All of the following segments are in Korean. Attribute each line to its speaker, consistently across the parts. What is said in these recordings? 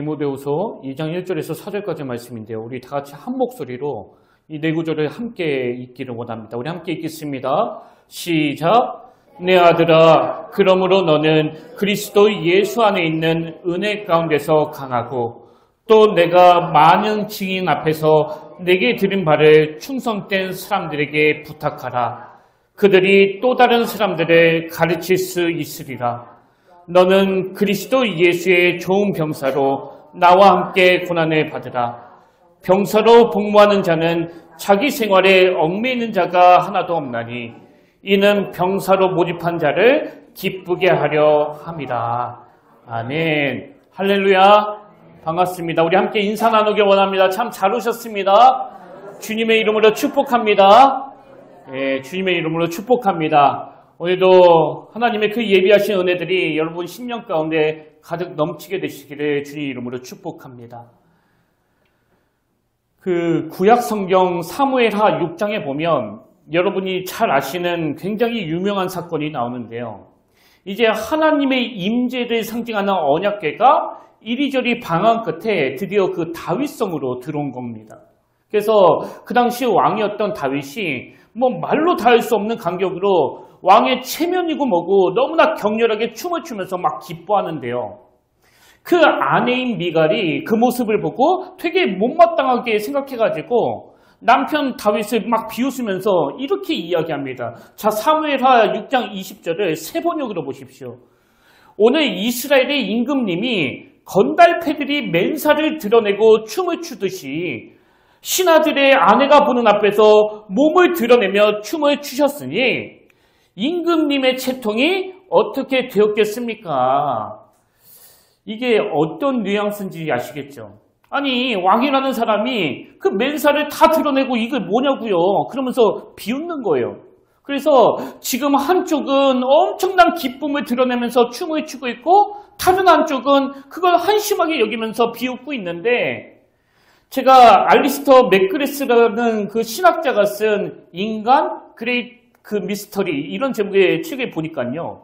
Speaker 1: 디모데후서 2장 1절에서 4절까지 말씀인데요. 우리 다 같이 한 목소리로 이 네 구절을 함께 읽기를 원합니다. 우리 함께 읽겠습니다. 시작! 내 아들아, 그러므로 너는 그리스도 예수 안에 있는 은혜 가운데서 강하고 또 내가 많은 증인 앞에서 내게 들은 바를 충성된 사람들에게 부탁하라. 그들이 또 다른 사람들을 가르칠 수 있으리라. 너는 그리스도 예수의 좋은 병사로 나와 함께 고난을 받으라. 병사로 복무하는 자는 자기 생활에 얽매이는 자가 하나도 없나니 이는 병사로 모집한 자를 기쁘게 하려 함이라. 아멘. 할렐루야. 반갑습니다. 우리 함께 인사 나누기 원합니다. 참 잘 오셨습니다. 주님의 이름으로 축복합니다. 예, 주님의 이름으로 축복합니다. 오늘도 하나님의 그 예비하신 은혜들이 여러분 심령 가운데 가득 넘치게 되시기를 주님 이름으로 축복합니다. 그 구약 성경 사무엘하 6장에 보면 여러분이 잘 아시는 굉장히 유명한 사건이 나오는데요. 이제 하나님의 임재를 상징하는 언약궤가 이리저리 방황 끝에 드디어 그 다윗성으로 들어온 겁니다. 그래서 그 당시 왕이었던 다윗이 뭐 말로 다 할 수 없는 간격으로 왕의 체면이고 뭐고 너무나 격렬하게 춤을 추면서 막 기뻐하는데요. 그 아내인 미갈이 그 모습을 보고 되게 못마땅하게 생각해가지고 남편 다윗을 막 비웃으면서 이렇게 이야기합니다. 자, 사무엘하 6장 20절을 세 번역으로 보십시오. 오늘 이스라엘의 임금님이 건달패들이 맨살을 드러내고 춤을 추듯이 신하들의 아내가 보는 앞에서 몸을 드러내며 춤을 추셨으니 임금님의 채통이 어떻게 되었겠습니까? 이게 어떤 뉘앙스인지 아시겠죠? 아니, 왕이라는 사람이 그 맨살을 다 드러내고 이게 뭐냐고요? 그러면서 비웃는 거예요. 그래서 지금 한쪽은 엄청난 기쁨을 드러내면서 춤을 추고 있고 다른 한쪽은 그걸 한심하게 여기면서 비웃고 있는데 제가 알리스터 맥그레스라는 그 신학자가 쓴 인간 그 미스터리 이런 제목의 책을 보니까요.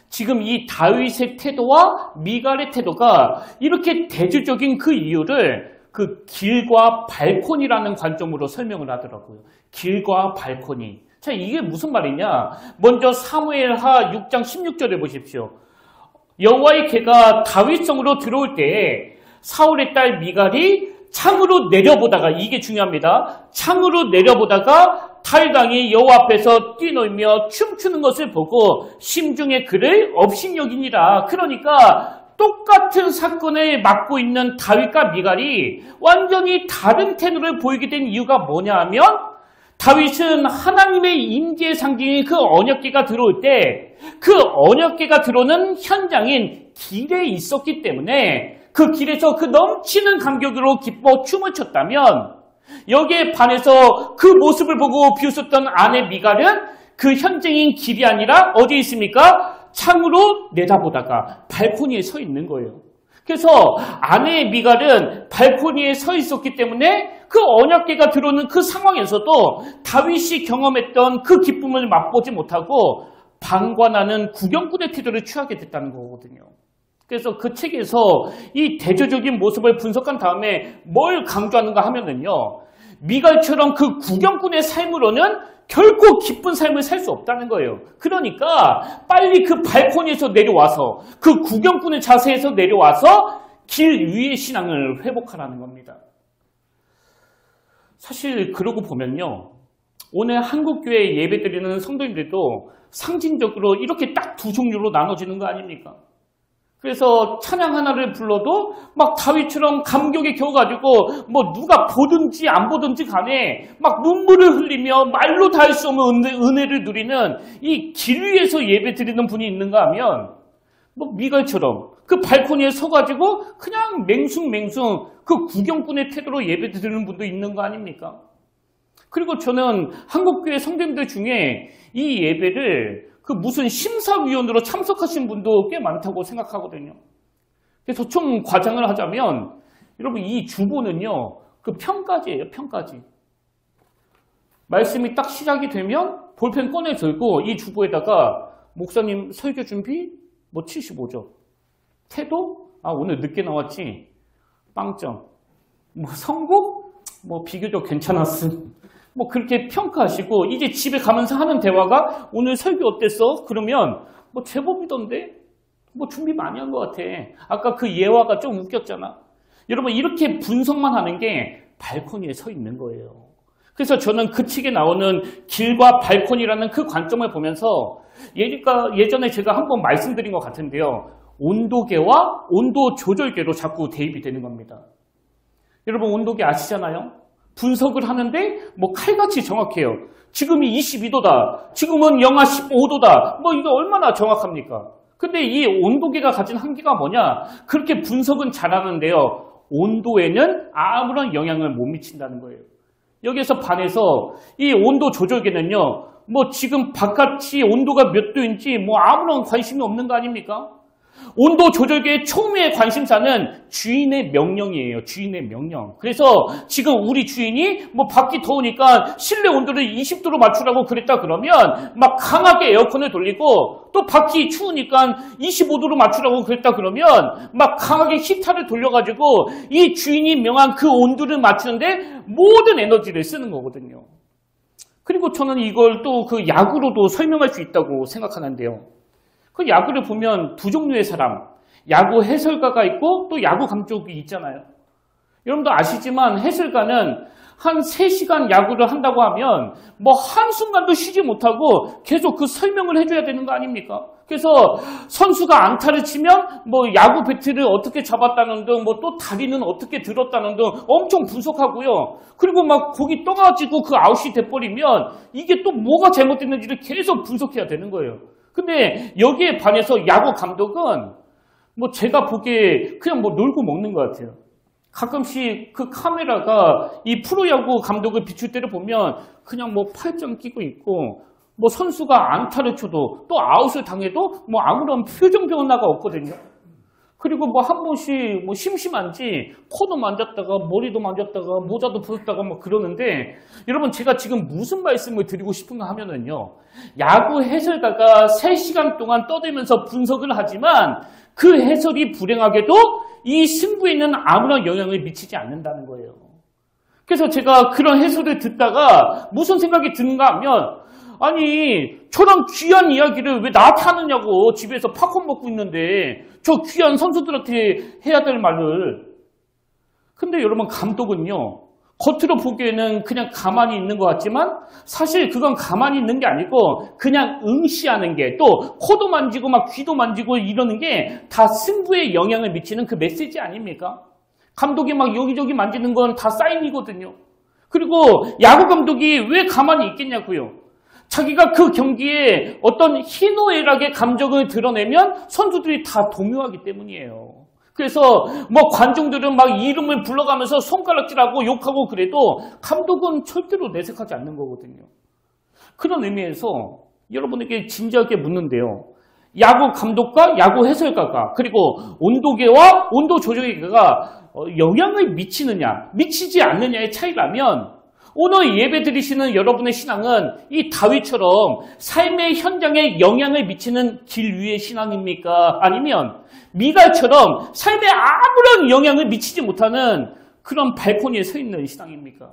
Speaker 1: 지금 이 다윗의 태도와 미갈의 태도가 이렇게 대조적인 그 이유를 그 길과 발코니라는 관점으로 설명을 하더라고요. 길과 발코니. 자, 이게 무슨 말이냐? 먼저 사무엘하 6장 16절에 보십시오. 여호와의 궤가 다윗성으로 들어올 때에 사울의 딸 미갈이 창으로 내려보다가, 이게 중요합니다. 창으로 내려보다가 다윗왕이 여호와 앞에서 뛰놀며 춤추는 것을 보고 심중에 그를 업신여기니라. 그러니까 똑같은 사건을 맡고 있는 다윗과 미갈이 완전히 다른 태도를 보이게 된 이유가 뭐냐 하면 다윗은 하나님의 임재의 상징인 그 언약궤가 들어올 때 그 언약궤가 들어오는 현장인 길에 있었기 때문에 그 길에서 그 넘치는 감격으로 기뻐 춤을 췄다면 여기에 반해서 그 모습을 보고 비웃었던 아내 미갈은 그 현장인 길이 아니라 어디에 있습니까? 창으로 내다보다가 발코니에 서 있는 거예요. 그래서 아내 미갈은 발코니에 서 있었기 때문에 그 언약궤가 들어오는 그 상황에서도 다윗이 경험했던 그 기쁨을 맛보지 못하고 방관하는 구경꾼의 태도를 취하게 됐다는 거거든요. 그래서 그 책에서 이 대조적인 모습을 분석한 다음에 뭘 강조하는가 하면은요. 미갈처럼 그 구경꾼의 삶으로는 결코 기쁜 삶을 살 수 없다는 거예요. 그러니까 빨리 그 발코니에서 내려와서 그 구경꾼의 자세에서 내려와서 길 위의 신앙을 회복하라는 겁니다. 사실 그러고 보면요. 오늘 한국교회 예배드리는 성도님들도 상징적으로 이렇게 딱 두 종류로 나눠지는 거 아닙니까? 그래서 찬양 하나를 불러도 막 다윗처럼 감격에 겨워가지고 뭐 누가 보든지 안 보든지 간에 막 눈물을 흘리며 말로 다 할 수 없는 은혜를 누리는 이 길 위에서 예배 드리는 분이 있는가 하면 뭐 미갈처럼 그 발코니에 서가지고 그냥 맹숭맹숭 그 구경꾼의 태도로 예배 드리는 분도 있는 거 아닙니까? 그리고 저는 한국교회 성도님들 중에 이 예배를 그 무슨 심사위원으로 참석하신 분도 꽤 많다고 생각하거든요. 그래서 좀 과장을 하자면 여러분 이 주보는요. 그 편까지예요. 편까지. 말씀이 딱 시작이 되면 볼펜 꺼내 들고 이 주보에다가 목사님 설교 준비 뭐 75점. 태도? 아 오늘 늦게 나왔지. 빵점. 뭐 성공? 뭐 비교적 괜찮았음. 뭐 그렇게 평가하시고 이제 집에 가면서 하는 대화가 오늘 설교 어땠어? 그러면 뭐 제법이던데? 뭐 준비 많이 한 것 같아. 아까 그 예화가 좀 웃겼잖아. 여러분 이렇게 분석만 하는 게 발코니에 서 있는 거예요. 그래서 저는 그 책에 나오는 길과 발코니라는 그 관점을 보면서 예전에 제가 한번 말씀드린 것 같은데요. 온도계와 온도 조절계로 자꾸 대입이 되는 겁니다. 여러분 온도계 아시잖아요? 분석을 하는데 뭐 칼같이 정확해요. 지금이 22도다. 지금은 영하 15도다. 뭐 이거 얼마나 정확합니까? 근데 이 온도계가 가진 한계가 뭐냐? 그렇게 분석은 잘하는데요. 온도에는 아무런 영향을 못 미친다는 거예요. 여기에서 반해서 이 온도 조절계는요. 뭐 지금 바깥이 온도가 몇 도인지 뭐 아무런 관심이 없는 거 아닙니까? 온도 조절계의 초미의 관심사는 주인의 명령이에요. 주인의 명령. 그래서 지금 우리 주인이 뭐 밖이 더우니까 실내 온도를 20도로 맞추라고 그랬다 그러면 막 강하게 에어컨을 돌리고 또 밖이 추우니까 25도로 맞추라고 그랬다 그러면 막 강하게 히터를 돌려가지고 이 주인이 명한 그 온도를 맞추는데 모든 에너지를 쓰는 거거든요. 그리고 저는 이걸 또 그 야구로도 설명할 수 있다고 생각하는데요. 그 야구를 보면 두 종류의 사람, 야구 해설가가 있고 또 야구 감독이 있잖아요. 여러분도 아시지만 해설가는 한 3시간 야구를 한다고 하면 뭐 한순간도 쉬지 못하고 계속 그 설명을 해줘야 되는 거 아닙니까? 그래서 선수가 안타를 치면 뭐 야구 배트를 어떻게 잡았다는 등 뭐 또 다리는 어떻게 들었다는 등 엄청 분석하고요. 그리고 막 거기 떠가지고 그 아웃이 돼버리면 이게 또 뭐가 잘못됐는지를 계속 분석해야 되는 거예요. 근데 여기에 반해서 야구 감독은 뭐 제가 보기에 그냥 뭐 놀고 먹는 것 같아요. 가끔씩 그 카메라가 이 프로야구 감독을 비출 때를 보면 그냥 뭐 팔짱 끼고 있고 뭐 선수가 안타를 쳐도 또 아웃을 당해도 뭐 아무런 표정 변화가 없거든요. 그리고 뭐 한 번씩 뭐 심심한지 코도 만졌다가 머리도 만졌다가 모자도 벗었다가 막 그러는데 여러분 제가 지금 무슨 말씀을 드리고 싶은가 하면은요. 야구 해설가가 3시간 동안 떠들면서 분석을 하지만 그 해설이 불행하게도 이 승부에는 아무런 영향을 미치지 않는다는 거예요. 그래서 제가 그런 해설을 듣다가 무슨 생각이 드는가 하면 아니 저런 귀한 이야기를 왜 나한테 하느냐고 집에서 팝콘 먹고 있는데 저 귀한 선수들한테 해야 될 말을. 근데 여러분 감독은요. 겉으로 보기에는 그냥 가만히 있는 것 같지만 사실 그건 가만히 있는 게 아니고 그냥 응시하는 게 또 코도 만지고 막 귀도 만지고 이러는 게 다 승부에 영향을 미치는 그 메시지 아닙니까? 감독이 막 여기저기 만지는 건 다 사인이거든요. 그리고 야구 감독이 왜 가만히 있겠냐고요. 자기가 그 경기에 어떤 희노애락의 감정을 드러내면 선수들이 다 동요하기 때문이에요. 그래서 뭐 관중들은 막 이름을 불러가면서 손가락질하고 욕하고 그래도 감독은 절대로 내색하지 않는 거거든요. 그런 의미에서 여러분에게 진지하게 묻는데요. 야구 감독과 야구 해설가가 그리고 온도계와 온도 조절계가 영향을 미치느냐 미치지 않느냐의 차이라면 오늘 예배 드리시는 여러분의 신앙은 이 다윗처럼 삶의 현장에 영향을 미치는 길 위의 신앙입니까? 아니면 미갈처럼 삶에 아무런 영향을 미치지 못하는 그런 발코니에 서 있는 신앙입니까?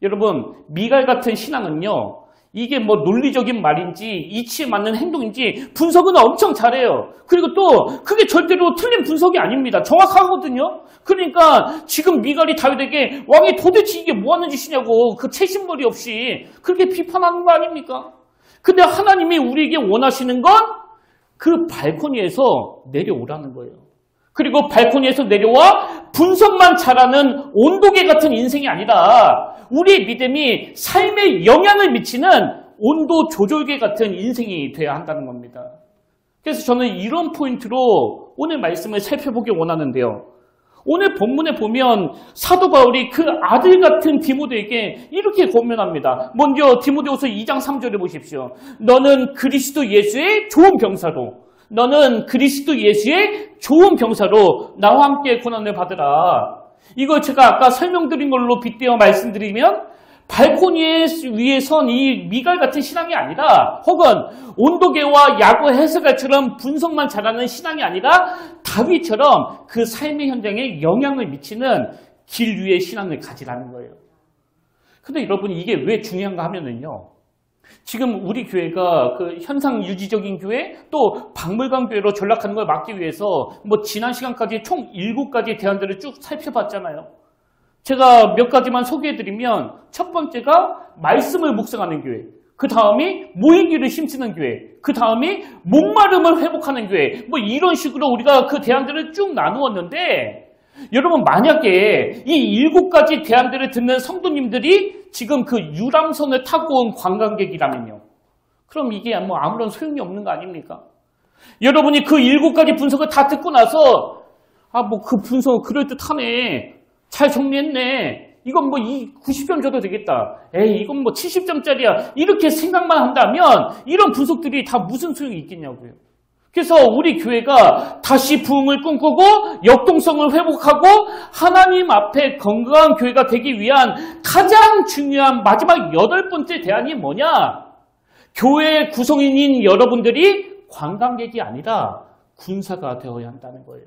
Speaker 1: 여러분 미갈 같은 신앙은요. 이게 뭐 논리적인 말인지 이치에 맞는 행동인지 분석은 엄청 잘해요. 그리고 또 그게 절대로 틀린 분석이 아닙니다. 정확하거든요. 그러니까 지금 미갈이 다윗에게 왕이 도대체 이게 뭐 하는 짓이냐고 그 채신머리 없이 그렇게 비판하는 거 아닙니까? 근데 하나님이 우리에게 원하시는 건 그 발코니에서 내려오라는 거예요. 그리고 발코니에서 내려와 분석만 잘하는 온도계 같은 인생이 아니라 우리의 믿음이 삶에 영향을 미치는 온도 조절계 같은 인생이 되어야 한다는 겁니다. 그래서 저는 이런 포인트로 오늘 말씀을 살펴보기 원하는데요. 오늘 본문에 보면 사도 바울이 그 아들 같은 디모데에게 이렇게 권면합니다. 먼저 디모데후서 2장 3절을 보십시오. 너는 그리스도 예수의 좋은 병사로 너는 그리스도 예수의 좋은 병사로 나와 함께 고난을 받으라. 이걸 제가 아까 설명드린 걸로 빗대어 말씀드리면 발코니 위에 선 이 미갈 같은 신앙이 아니라 혹은 온도계와 야구 해설가처럼 분석만 잘하는 신앙이 아니라 다윗처럼 그 삶의 현장에 영향을 미치는 길 위의 신앙을 가지라는 거예요. 근데 여러분 이게 왜 중요한가 하면은요. 지금 우리 교회가 그 현상 유지적인 교회 또 박물관 교회로 전락하는 걸 막기 위해서 뭐 지난 시간까지 총 7가지 대안들을 쭉 살펴봤잖아요. 제가 몇 가지만 소개해드리면 첫 번째가 말씀을 묵상하는 교회, 그 다음이 모이기를 힘쓰는 교회, 그 다음이 목마름을 회복하는 교회, 뭐 이런 식으로 우리가 그 대안들을 쭉 나누었는데 여러분 만약에 이 7가지 대안들을 듣는 성도님들이 지금 그 유람선을 타고 온 관광객이라면요. 그럼 이게 뭐 아무런 소용이 없는 거 아닙니까? 여러분이 그 7가지 분석을 다 듣고 나서 뭐 그 분석 그럴듯하네. 잘 정리했네. 이건 뭐 90점 줘도 되겠다. 에이 이건 뭐 70점짜리야. 이렇게 생각만 한다면 이런 분석들이 다 무슨 소용이 있겠냐고요. 그래서 우리 교회가 다시 부흥을 꿈꾸고 역동성을 회복하고 하나님 앞에 건강한 교회가 되기 위한 가장 중요한 마지막 8번째 대안이 뭐냐? 교회 구성인인 여러분들이 관광객이 아니라 군사가 되어야 한다는 거예요.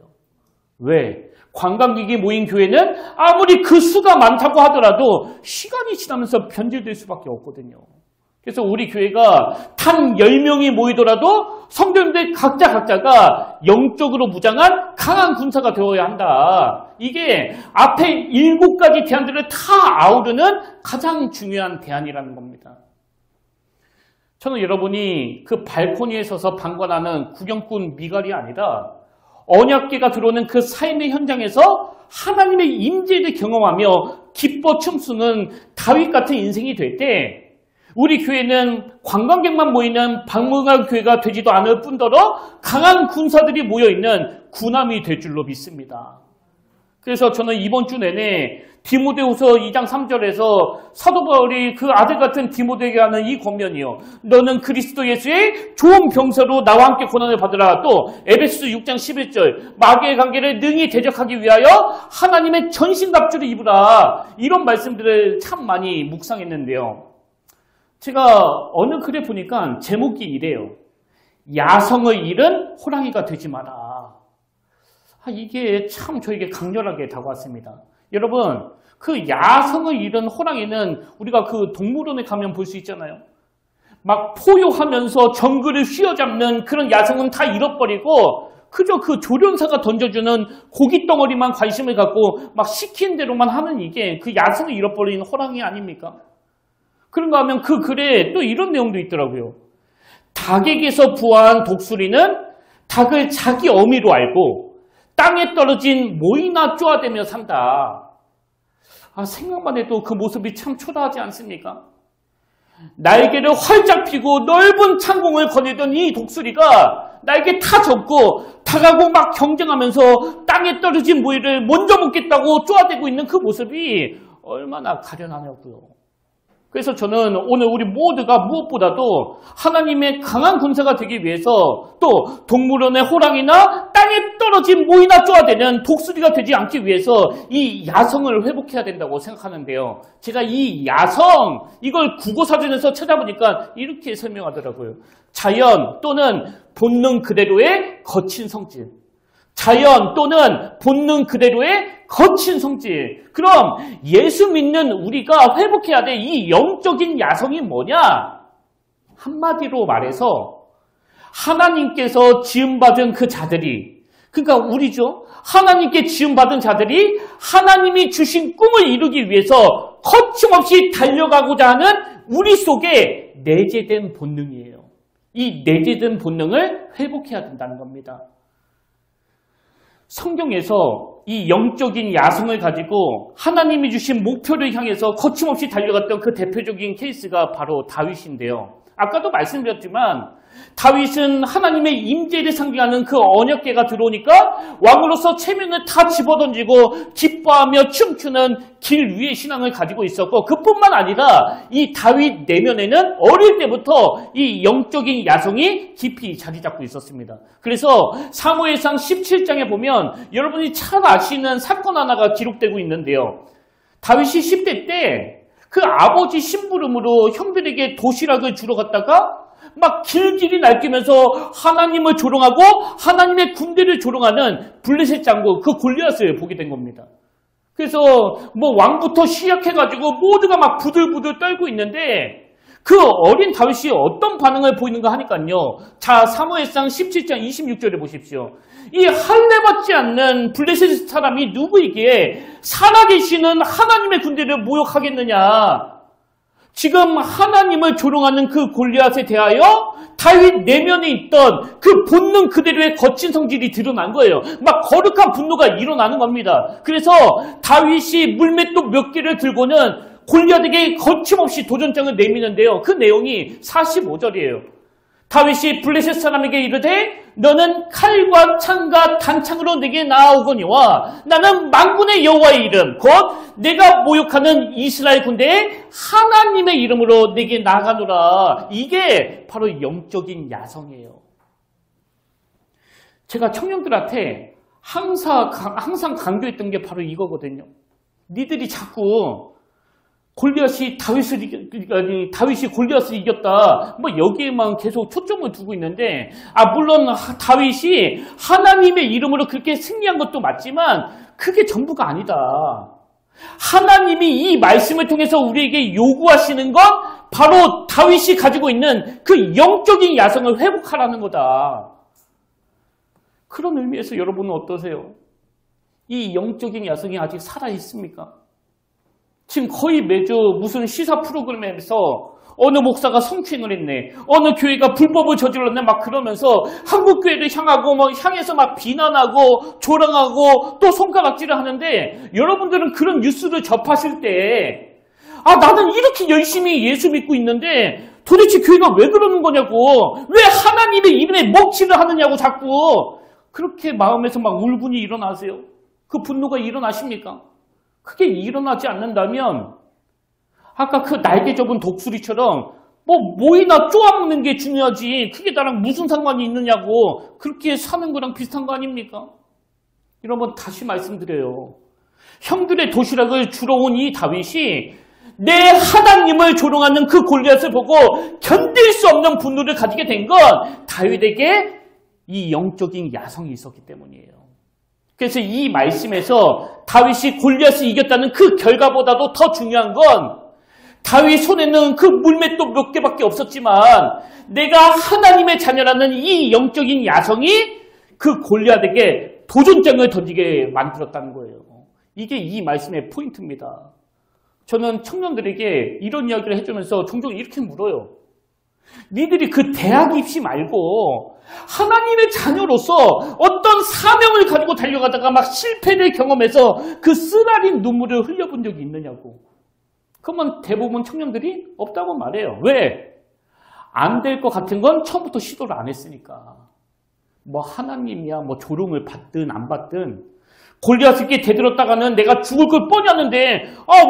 Speaker 1: 왜? 관광객이 모인 교회는 아무리 그 수가 많다고 하더라도 시간이 지나면서 변질될 수밖에 없거든요. 그래서 우리 교회가 단 10명이 모이더라도 성도님들 각자가 영적으로 무장한 강한 군사가 되어야 한다. 이게 앞에 7가지 대안들을 다 아우르는 가장 중요한 대안이라는 겁니다. 저는 여러분이 그 발코니에 서서 방관하는 구경꾼 미갈이 아니라 언약궤가 들어오는 그 삶의 현장에서 하나님의 임재를 경험하며 기뻐 춤추는 다윗 같은 인생이 될 때 우리 교회는 관광객만 모이는 박물관 교회가 되지도 않을 뿐더러 강한 군사들이 모여있는 군함이 될 줄로 믿습니다. 그래서 저는 이번 주 내내 디모데후서 2장 3절에서 사도 바울이 그 아들 같은 디모데에게 하는 이 권면이요. 너는 그리스도 예수의 좋은 병사로 나와 함께 고난을 받으라. 또 에베소서 6장 11절 마귀의 관계를 능히 대적하기 위하여 하나님의 전신갑주를 입으라. 이런 말씀들을 참 많이 묵상했는데요. 제가 어느 글에 보니까 제목이 이래요. 야성을 잃은 호랑이가 되지 마라. 이게 참 저에게 강렬하게 다가왔습니다. 여러분, 그 야성을 잃은 호랑이는 우리가 그 동물원에 가면 볼 수 있잖아요. 막 포효하면서 정글을 휘어잡는 그런 야성은 다 잃어버리고 그저 그 조련사가 던져주는 고깃덩어리만 관심을 갖고 막 시킨 대로만 하는 이게 그 야성을 잃어버린 호랑이 아닙니까? 그런가 하면 그 글에 또 이런 내용도 있더라고요. 닭에게서 부화한 독수리는 닭을 자기 어미로 알고 땅에 떨어진 모이나 쪼아대며 산다. 생각만 해도 그 모습이 참 초라하지 않습니까? 날개를 활짝 펴고 넓은 창공을 거닐던 이 독수리가 날개 다 접고 닭하고 막 경쟁하면서 땅에 떨어진 모이를 먼저 먹겠다고 쪼아대고 있는 그 모습이 얼마나 가련하냐고요. 그래서 저는 오늘 우리 모두가 무엇보다도 하나님의 강한 군사가 되기 위해서 또 동물원의 호랑이나 땅에 떨어진 모이나 쪼아대는 독수리가 되지 않기 위해서 이 야성을 회복해야 된다고 생각하는데요. 제가 이 야성, 이걸 국어사전에서 찾아보니까 이렇게 설명하더라고요. 자연 또는 본능 그대로의 거친 성질. 자연 또는 본능 그대로의 거친 성질. 그럼 예수 믿는 우리가 회복해야 될 이 영적인 야성이 뭐냐? 한마디로 말해서 하나님께서 지음받은 그 자들이, 그러니까 우리죠. 하나님께 지음받은 자들이 하나님이 주신 꿈을 이루기 위해서 거침없이 달려가고자 하는 우리 속에 내재된 본능이에요. 이 내재된 본능을 회복해야 된다는 겁니다. 성경에서 이 영적인 야성을 가지고 하나님이 주신 목표를 향해서 거침없이 달려갔던 그 대표적인 케이스가 바로 다윗인데요. 아까도 말씀드렸지만 다윗은 하나님의 임재를 상징하는 그 언약궤가 들어오니까 왕으로서 체면을 다 집어던지고 기뻐하며 춤추는 길 위의 신앙을 가지고 있었고, 그뿐만 아니라 이 다윗 내면에는 어릴 때부터 이 영적인 야성이 깊이 자리 잡고 있었습니다. 그래서 사무엘상 17장에 보면 여러분이 잘 아시는 사건 하나가 기록되고 있는데요. 다윗이 10대 때 그 아버지 심부름으로 형들에게 도시락을 주러 갔다가 막 길길이 날뛰면서 하나님을 조롱하고 하나님의 군대를 조롱하는 블레셋 장군 그 골리앗을 보게 된 겁니다. 그래서 뭐 왕부터 시작해가지고 모두가 막 부들부들 떨고 있는데 그 어린 다윗이 어떤 반응을 보이는가 하니까요. 자, 사무엘상 17장 26절에 보십시오. 이 할례받지 않는 블레셋 사람이 누구이기에 살아계시는 하나님의 군대를 모욕하겠느냐. 지금 하나님을 조롱하는 그 골리앗에 대하여 다윗 내면에 있던 그 본능 그대로의 거친 성질이 드러난 거예요. 막 거룩한 분노가 일어나는 겁니다. 그래서 다윗이 물맷돌 몇 개를 들고는 골리앗에게 거침없이 도전장을 내미는데요. 그 내용이 45절이에요. 다윗이 블레셋 사람에게 이르되 너는 칼과 창과 단창으로 내게 나아오거니와 나는 만군의 여호와의 이름 곧 내가 모욕하는 이스라엘 군대의 하나님의 이름으로 내게 나아가노라. 이게 바로 영적인 야성이에요. 제가 청년들한테 항상 강조했던 게 바로 이거거든요. 니들이 자꾸 골리앗이 다윗이 골리앗을 이겼다. 뭐 여기에만 계속 초점을 두고 있는데, 물론 다윗이 하나님의 이름으로 그렇게 승리한 것도 맞지만 그게 전부가 아니다. 하나님이 이 말씀을 통해서 우리에게 요구하시는 건 바로 다윗이 가지고 있는 그 영적인 야성을 회복하라는 거다. 그런 의미에서 여러분은 어떠세요? 이 영적인 야성이 아직 살아 있습니까? 지금 거의 매주 무슨 시사 프로그램에서 어느 목사가 성추행을 했네, 어느 교회가 불법을 저질렀네 막 그러면서 한국 교회를 향해서 막 비난하고 조롱하고 또 손가락질을 하는데, 여러분들은 그런 뉴스를 접하실 때 나는 이렇게 열심히 예수 믿고 있는데 도대체 교회가 왜 그러는 거냐고, 왜 하나님의 이름에 먹칠을 하느냐고 자꾸 그렇게 마음에서 막 울분이 일어나세요? 그 분노가 일어나십니까? 그게 일어나지 않는다면 아까 그 날개 접은 독수리처럼 뭐이나 쪼아먹는 게 중요하지 그게 나랑 무슨 상관이 있느냐고 그렇게 사는 거랑 비슷한 거 아닙니까? 여러분 다시 말씀드려요. 형들의 도시락을 주러 온 이 다윗이 내 하나님을 조롱하는 그 골리앗을 보고 견딜 수 없는 분노를 가지게 된 건 다윗에게 이 영적인 야성이 있었기 때문이에요. 그래서 이 말씀에서 다윗이 골리앗을 이겼다는 그 결과보다도 더 중요한 건 다윗 손에는 그 물맷돌 몇 개밖에 없었지만 내가 하나님의 자녀라는 이 영적인 야성이 그 골리앗에게 도전장을 던지게 만들었다는 거예요. 이게 이 말씀의 포인트입니다. 저는 청년들에게 이런 이야기를 해주면서 종종 이렇게 물어요. 니들이 그 대학 입시 말고 하나님의 자녀로서 어떤 사명을 가지고 달려가다가 막 실패를 경험해서 그 쓰라린 눈물을 흘려본 적이 있느냐고. 그러면 대부분 청년들이 없다고 말해요. 왜? 안 될 것 같은 건 처음부터 시도를 안 했으니까. 뭐 하나님이야 뭐 조롱을 받든 안 받든 골리앗에게 대들었다가는 내가 죽을 걸 뻔히 아는데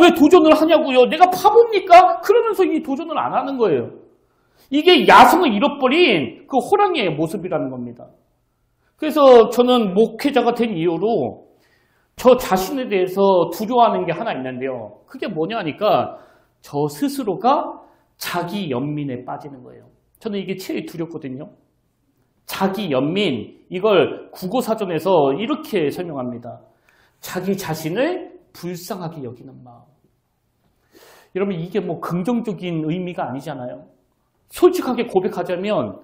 Speaker 1: 왜 도전을 하냐고요. 내가 바보입니까? 그러면서 이 도전을 안 하는 거예요. 이게 야성을 잃어버린 그 호랑이의 모습이라는 겁니다. 그래서 저는 목회자가 된 이후로 저 자신에 대해서 두려워하는 게 하나 있는데요. 그게 뭐냐 하니까 저 스스로가 자기 연민에 빠지는 거예요. 저는 이게 제일 두렵거든요. 자기 연민, 이걸 국어사전에서 이렇게 설명합니다. 자기 자신을 불쌍하게 여기는 마음. 여러분 이게 뭐 긍정적인 의미가 아니잖아요. 솔직하게 고백하자면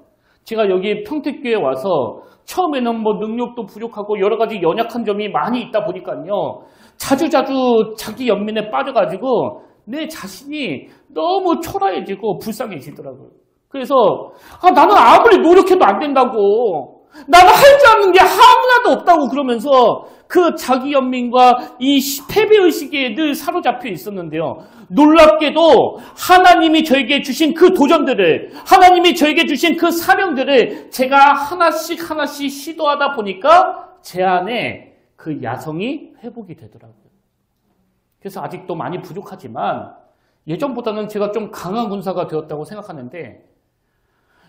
Speaker 1: 제가 여기 평택교회에 와서 처음에는 뭐 능력도 부족하고 여러 가지 연약한 점이 많이 있다 보니까요. 자주자주 자기 연민에 빠져가지고 내 자신이 너무 초라해지고 불쌍해지더라고요. 그래서 나는 아무리 노력해도 안 된다고, 나는 할 줄 아는 게 하나도 없다고 그러면서 그 자기 연민과 이 패배의식에 늘 사로잡혀 있었는데요. 놀랍게도 하나님이 저에게 주신 그 도전들을, 하나님이 저에게 주신 그 사명들을 제가 하나씩 시도하다 보니까 제 안에 그 야성이 회복이 되더라고요. 그래서 아직도 많이 부족하지만 예전보다는 제가 좀 강한 군사가 되었다고 생각하는데,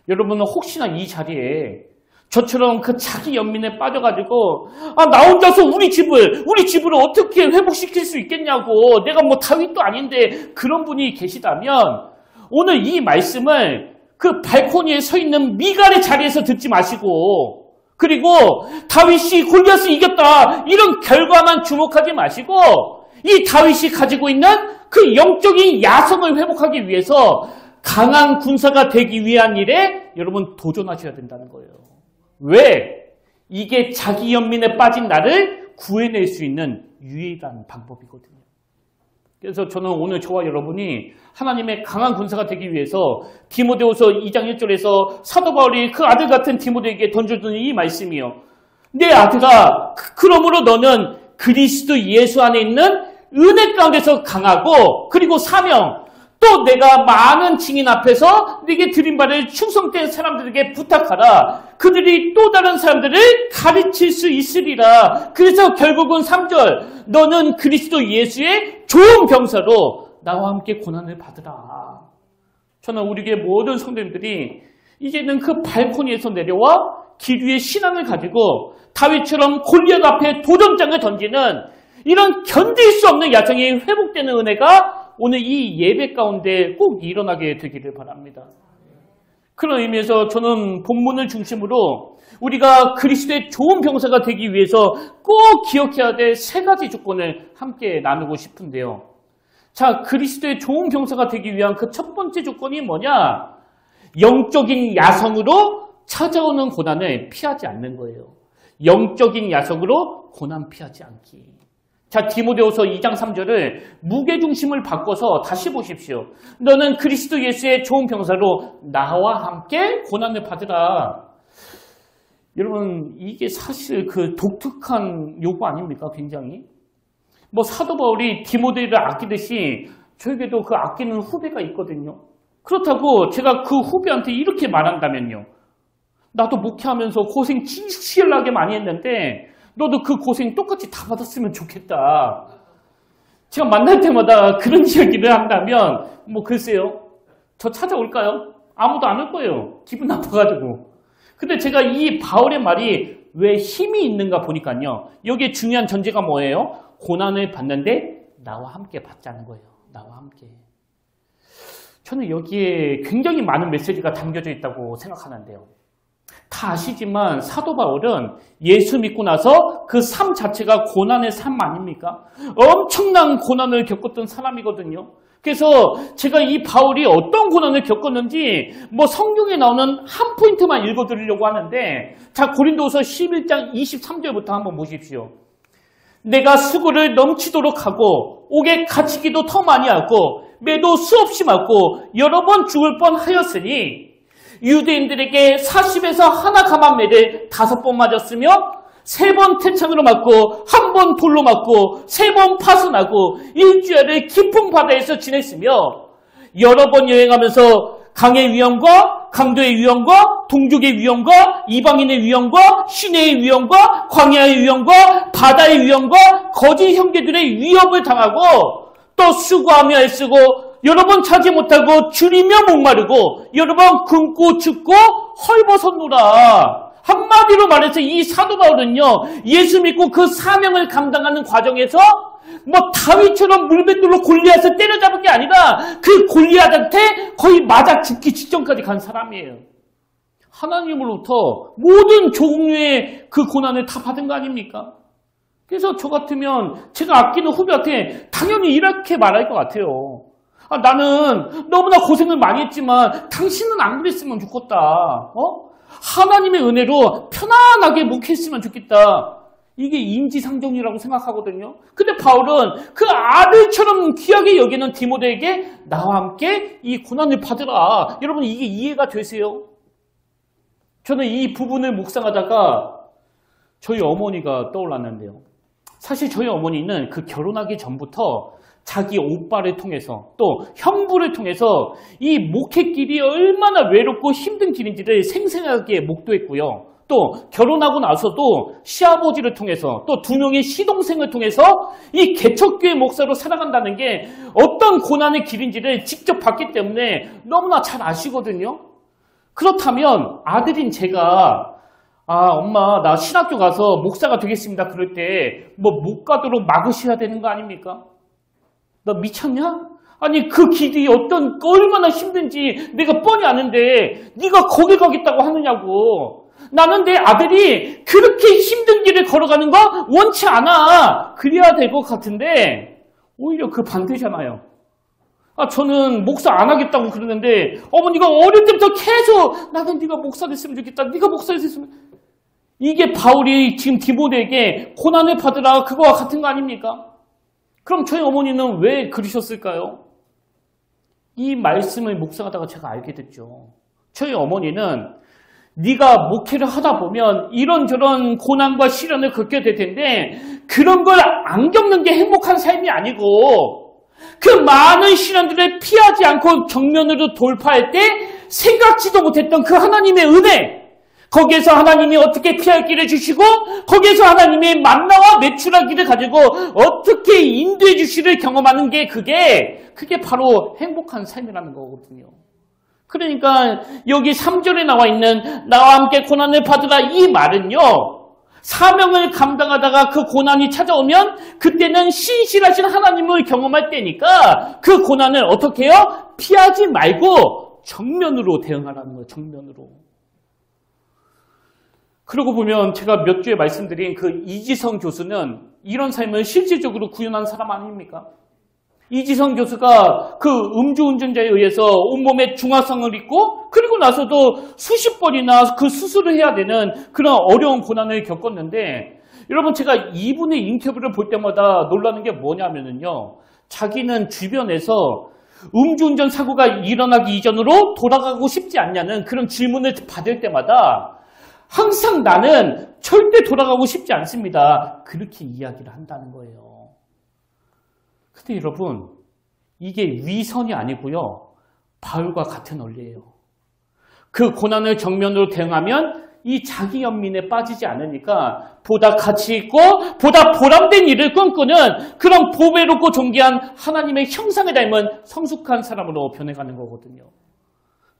Speaker 1: 여러분은 혹시나 이 자리에 저처럼 그 자기 연민에 빠져가지고 나 혼자서 우리 집을 어떻게 회복시킬 수 있겠냐고, 내가 뭐 다윗도 아닌데, 그런 분이 계시다면 오늘 이 말씀을 그 발코니에 서 있는 미갈의 자리에서 듣지 마시고, 그리고 다윗이 골리앗을 이겼다 이런 결과만 주목하지 마시고, 이 다윗이 가지고 있는 그 영적인 야성을 회복하기 위해서 강한 군사가 되기 위한 일에 여러분 도전하셔야 된다는 거예요. 왜? 이게 자기 연민에 빠진 나를 구해낼 수 있는 유일한 방법이거든요. 그래서 저는 오늘 저와 여러분이 하나님의 강한 군사가 되기 위해서 디모데후서 2장 1절에서 사도 바울이 그 아들 같은 디모데에게 던져주는 이 말씀이요. 내 아들아, 그러므로 너는 그리스도 예수 안에 있는 은혜 가운데서 강하고, 그리고 사명, 또 내가 많은 증인 앞에서 네게 드린 바를 충성된 사람들에게 부탁하라. 그들이 또 다른 사람들을 가르칠 수 있으리라. 그래서 결국은 3절, 너는 그리스도 예수의 좋은 병사로 나와 함께 고난을 받으라. 저는 우리의 모든 성도님들이 이제는 그 발코니에서 내려와 길 위에 신앙을 가지고 다윗처럼 골리앗 앞에 도전장을 던지는 이런 견딜 수 없는 야성이 회복되는 은혜가 오늘 이 예배 가운데 꼭 일어나게 되기를 바랍니다. 그런 의미에서 저는 본문을 중심으로 우리가 그리스도의 좋은 병사가 되기 위해서 꼭 기억해야 될 3가지 조건을 함께 나누고 싶은데요. 자, 그리스도의 좋은 병사가 되기 위한 그 첫 번째 조건이 뭐냐? 영적인 야성으로 찾아오는 고난을 피하지 않는 거예요. 영적인 야성으로 고난 피하지 않기. 자, 디모데후서 2장 3절을 무게중심을 바꿔서 다시 보십시오. 너는 그리스도 예수의 좋은 병사로 나와 함께 고난을 받으라. 여러분, 이게 사실 그 독특한 요구 아닙니까? 굉장히. 뭐 사도 바울이 디모데를 아끼듯이 저에게도 그 아끼는 후배가 있거든요. 그렇다고 제가 그 후배한테 이렇게 말한다면요. 나도 목회하면서 고생 지질나게 많이 했는데 너도 그 고생 똑같이 다 받았으면 좋겠다. 제가 만날 때마다 그런 이야기를 한다면 뭐 글쎄요. 저 찾아올까요? 아무도 안 올 거예요. 기분 나빠가지고. 근데 제가 이 바울의 말이 왜 힘이 있는가 보니까요. 여기에 중요한 전제가 뭐예요? 고난을 받는데 나와 함께 받자는 거예요. 나와 함께. 저는 여기에 굉장히 많은 메시지가 담겨져 있다고 생각하는데요. 다 아시지만 사도 바울은 예수 믿고 나서 그 삶 자체가 고난의 삶 아닙니까? 엄청난 고난을 겪었던 사람이거든요. 그래서 제가 이 바울이 어떤 고난을 겪었는지 뭐 성경에 나오는 한 포인트만 읽어드리려고 하는데, 자, 고린도후서 11장 23절부터 한번 보십시오. 내가 수고를 넘치도록 하고 옥에 갇히기도 더 많이 하고 매도 수없이 맞고 여러 번 죽을 뻔하였으니 유대인들에게 40에서 하나 감한매를 5번 맞았으며 3번 태창으로 맞고 1번 돌로 맞고 3번 파손하고 일주일을 깊은 바다에서 지냈으며 여러 번 여행하면서 강의 위험과 강도의 위험과 동족의 위험과 이방인의 위험과 시내의 위험과 광야의 위험과 바다의 위험과 거짓 형제들의 위협을 당하고 또 수고하며 애쓰고 여러 번 차지 못하고 줄이며 목마르고 여러 번 굶고 춥고 헐벗었노라. 한마디로 말해서 이 사도 바울은요, 예수 믿고 그 사명을 감당하는 과정에서 뭐 다윗처럼 물맷돌로 골리앗을 때려잡은 게 아니라 그 골리앗한테 거의 맞아 죽기 직전까지 간 사람이에요. 하나님으로부터 모든 종류의 그 고난을 다 받은 거 아닙니까? 그래서 저 같으면 제가 아끼는 후배한테 당연히 이렇게 말할 것 같아요. 나는 너무나 고생을 많이 했지만 당신은 안 그랬으면 좋겠다. 하나님의 은혜로 편안하게 목회했으면 좋겠다. 이게 인지상정이라고 생각하거든요. 근데 바울은 그 아들처럼 귀하게 여기는 디모데에게 나와 함께 이 고난을 받으라. 여러분, 이게 이해가 되세요? 저는 이 부분을 묵상하다가 저희 어머니가 떠올랐는데요. 사실 저희 어머니는 그 결혼하기 전부터 자기 오빠를 통해서 또 형부를 통해서 이 목회길이 얼마나 외롭고 힘든 길인지를 생생하게 목도했고요. 또 결혼하고 나서도 시아버지를 통해서 또 2명의 시동생을 통해서 이 개척교회 목사로 살아간다는 게 어떤 고난의 길인지를 직접 봤기 때문에 너무나 잘 아시거든요. 그렇다면 아들인 제가 아, 엄마, 나 신학교 가서 목사가 되겠습니다. 그럴 때 뭐 못 가도록 막으셔야 되는 거 아닙니까? 너 미쳤냐? 아니 그 길이 얼마나 힘든지 내가 뻔히 아는데 네가 거기 가겠다고 하느냐고. 나는 내 아들이 그렇게 힘든 길을 걸어가는 거 원치 않아. 그래야 될 것 같은데 오히려 그 반대잖아요. 저는 목사 안 하겠다고 그러는데 어머니가 어릴 때부터 계속 나는 네가 목사 됐으면 좋겠다. 네가 목사 됐으면. 이게 바울이 지금 디모데에게 고난을 받으라 그거와 같은 거 아닙니까? 그럼 저희 어머니는 왜 그러셨을까요? 이 말씀을 묵상하다가 제가 알게 됐죠. 저희 어머니는 네가 목회를 하다 보면 이런저런 고난과 시련을 겪게 될 텐데 그런 걸 안 겪는 게 행복한 삶이 아니고 그 많은 시련들을 피하지 않고 정면으로 돌파할 때 생각지도 못했던 그 하나님의 은혜, 거기에서 하나님이 어떻게 피할 길을 주시고 거기에서 하나님의 만나와 매출하기를 가지고 어떻게 인도해 주시를 경험하는 게 그게 바로 행복한 삶이라는 거거든요. 그러니까 여기 3절에 나와 있는 나와 함께 고난을 받으라 이 말은요. 사명을 감당하다가 그 고난이 찾아오면 그때는 신실하신 하나님을 경험할 때니까 그 고난을 어떻게 해요? 피하지 말고 정면으로 대응하라는 거예요. 정면으로. 그러고 보면 제가 몇 주에 말씀드린 그 이지성 교수는 이런 삶을 실질적으로 구현한 사람 아닙니까? 이지성 교수가 그 음주운전자에 의해서 온몸에 중화상을 입고 그리고 나서도 수십 번이나 그 수술을 해야 되는 그런 어려운 고난을 겪었는데 여러분 제가 이분의 인터뷰를 볼 때마다 놀라는 게 뭐냐면요. 자기는 주변에서 음주운전 사고가 일어나기 이전으로 돌아가고 싶지 않냐는 그런 질문을 받을 때마다 항상 나는 절대 돌아가고 싶지 않습니다. 그렇게 이야기를 한다는 거예요. 근데 여러분 이게 위선이 아니고요. 바울과 같은 원리예요. 그 고난을 정면으로 대응하면 이 자기 연민에 빠지지 않으니까 보다 가치 있고 보다 보람된 일을 꿈꾸는 그런 보배롭고 존귀한 하나님의 형상을 닮은 성숙한 사람으로 변해가는 거거든요.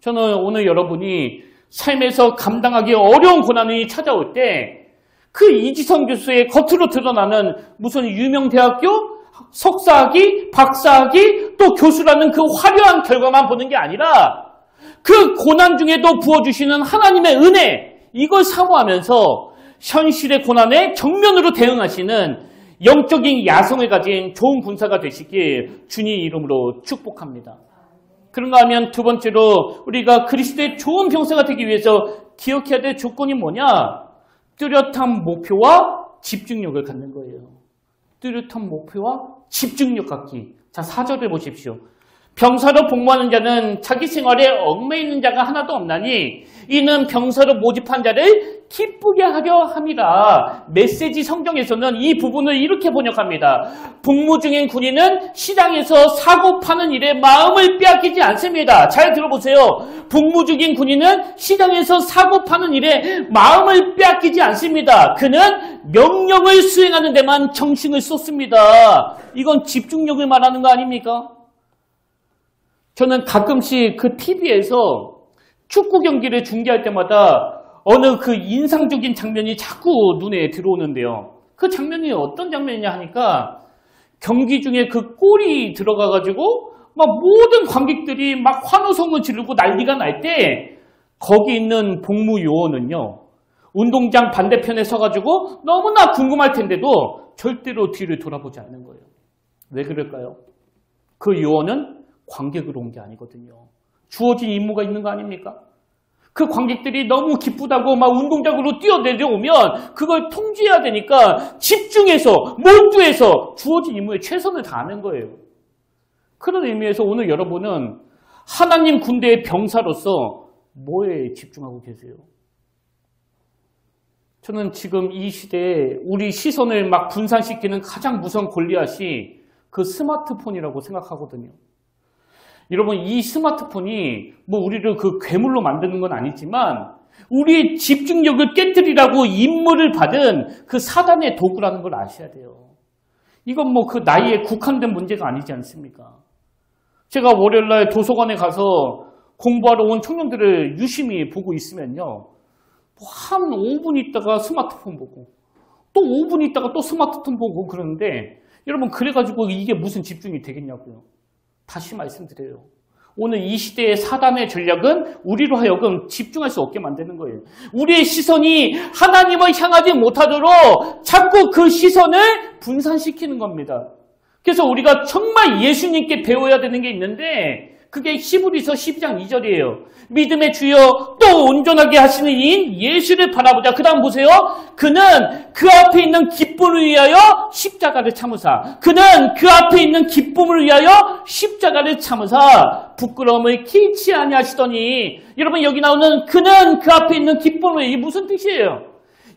Speaker 1: 저는 오늘 여러분이 삶에서 감당하기 어려운 고난이 찾아올 때 그 이지성 교수의 겉으로 드러나는 무슨 유명 대학교 석사학위, 박사학위, 또 교수라는 그 화려한 결과만 보는 게 아니라 그 고난 중에도 부어주시는 하나님의 은혜, 이걸 사모하면서 현실의 고난에 정면으로 대응하시는 영적인 야성을 가진 좋은 군사가 되시길 주님 이름으로 축복합니다. 그런가 하면 두 번째로 우리가 그리스도의 좋은 병사가 되기 위해서 기억해야 될 조건이 뭐냐? 뚜렷한 목표와 집중력을 갖는 거예요. 뚜렷한 목표와 집중력 갖기. 자, 4절을 보십시오. 병사로 복무하는 자는 자기 생활에 얽매이는 자가 하나도 없나니 이는 병사로 모집한 자를 기쁘게 하려 함이라. 메시지 성경에서는 이 부분을 이렇게 번역합니다. 복무 중인 군인은 시장에서 사고 파는 일에 마음을 빼앗기지 않습니다. 잘 들어보세요. 복무 중인 군인은 시장에서 사고 파는 일에 마음을 빼앗기지 않습니다. 그는 명령을 수행하는 데만 정신을 쏟습니다. 이건 집중력을 말하는 거 아닙니까? 저는 가끔씩 그 TV에서 축구 경기를 중계할 때마다 어느 그 인상적인 장면이 자꾸 눈에 들어오는데요. 그 장면이 어떤 장면이냐 하니까 경기 중에 그 골이 들어가가지고 막 모든 관객들이 막 환호성을 지르고 난리가 날 때 거기 있는 복무 요원은요. 운동장 반대편에 서가지고 너무나 궁금할 텐데도 절대로 뒤를 돌아보지 않는 거예요. 왜 그럴까요? 그 요원은 관객으로 온 게 아니거든요. 주어진 임무가 있는 거 아닙니까? 그 관객들이 너무 기쁘다고 막 운동장으로 뛰어내려오면 그걸 통제해야 되니까 집중해서 몰두해서 주어진 임무에 최선을 다하는 거예요. 그런 의미에서 오늘 여러분은 하나님 군대의 병사로서 뭐에 집중하고 계세요? 저는 지금 이 시대에 우리 시선을 막 분산시키는 가장 무서운 골리앗이 그 스마트폰이라고 생각하거든요. 여러분 이 스마트폰이 뭐 우리를 그 괴물로 만드는 건 아니지만 우리의 집중력을 깨뜨리라고 임무를 받은 그 사단의 도구라는 걸 아셔야 돼요. 이건 뭐 그 나이에 국한된 문제가 아니지 않습니까? 제가 월요일날 도서관에 가서 공부하러 온 청년들을 유심히 보고 있으면요. 한 5분 있다가 스마트폰 보고 또 5분 있다가 또 스마트폰 보고 그러는데 여러분 그래가지고 이게 무슨 집중이 되겠냐고요. 다시 말씀드려요. 오늘 이 시대의 사단의 전략은 우리로 하여금 집중할 수 없게 만드는 거예요. 우리의 시선이 하나님을 향하지 못하도록 자꾸 그 시선을 분산시키는 겁니다. 그래서 우리가 정말 예수님께 배워야 되는 게 있는데 그게 히브리서 12장 2절이에요. 믿음의 주여 또 온전하게 하시는 이인 예수를 바라보자. 그 다음 보세요. 그는 그 앞에 있는 기쁨을 위하여 십자가를 참으사. 그는 그 앞에 있는 기쁨을 위하여 십자가를 참으사 부끄러움을 키치 아니하시더니. 여러분 여기 나오는 그는 그 앞에 있는 기쁨을, 이게 무슨 뜻이에요?